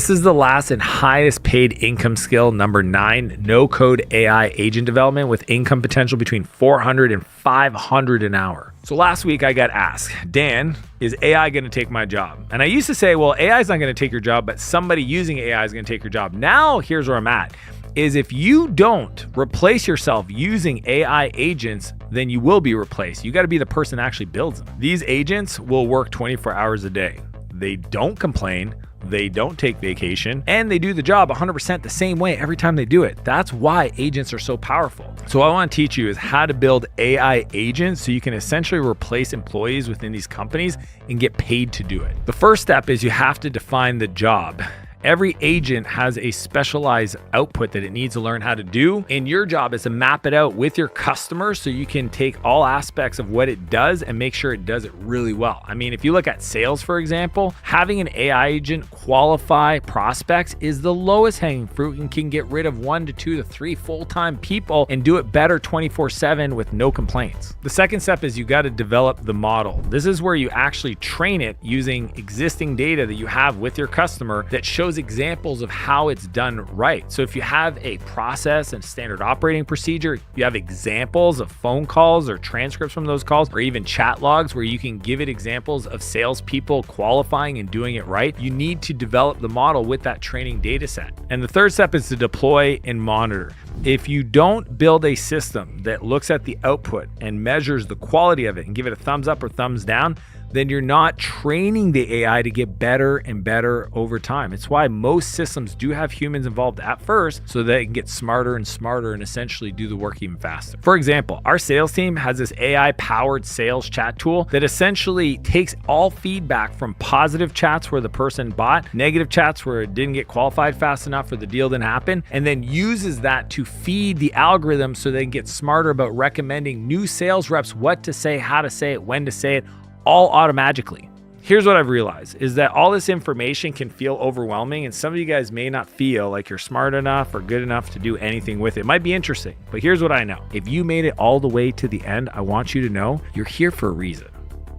This is the last and highest paid income skill, number 9, no-code AI agent development with income potential between $400 and $500 an hour. So last week I got asked, Dan, is AI going to take my job? And I used to say, well, AI is not going to take your job, but somebody using AI is going to take your job. Now here's where I'm at, is if you don't replace yourself using AI agents, then you will be replaced. You got to be the person that actually builds them. These agents will work 24 hours a day. They don't complain. They don't take vacation, and they do the job 100% the same way every time they do it. That's why agents are so powerful. So what I want to teach you is how to build AI agents so you can essentially replace employees within these companies and get paid to do it. The first step is you have to define the job. Every agent has a specialized output that it needs to learn how to do. And your job is to map it out with your customers so you can take all aspects of what it does and make sure it does it really well. I mean, if you look at sales, for example, having an AI agent qualify prospects is the lowest hanging fruit and can get rid of 1 to 2 to 3 full-time people and do it better 24/7 with no complaints. The second step is you got to develop the model. This is where you actually train it using existing data that you have with your customer that shows examples of how it's done right. So if you have a process and standard operating procedure, you have examples of phone calls or transcripts from those calls, or even chat logs where you can give it examples of salespeople qualifying and doing it right. You need to develop the model with that training data set. And the third step is to deploy and monitor. If you don't build a system that looks at the output and measures the quality of it and give it a thumbs up or thumbs down, then you're not training the AI to get better and better over time. It's why most systems do have humans involved at first so that it can get smarter and smarter and essentially do the work even faster. For example, our sales team has this AI-powered sales chat tool that essentially takes all feedback from positive chats where the person bought, negative chats where it didn't get qualified fast enough or the deal didn't happen, and then uses that to feed the algorithm so they can get smarter about recommending new sales reps what to say, how to say it, when to say it, all automatically. Here's what I've realized is that all this information can feel overwhelming, and some of you guys may not feel like you're smart enough or good enough to do anything with it. It might be interesting, but here's what I know. If you made it all the way to the end, I want you to know you're here for a reason.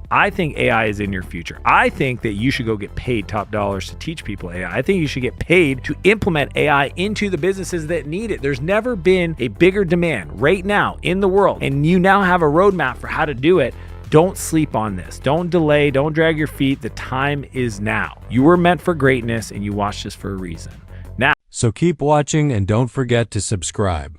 I think AI is in your future. I think that you should go get paid top dollars to teach people AI. I think you should get paid to implement AI into the businesses that need it. There's never been a bigger demand right now in the world, and you now have a roadmap for how to do it. Don't sleep on this. Don't delay. Don't drag your feet. The time is now. You were meant for greatness, and you watched this for a reason. Now. So keep watching and don't forget to subscribe.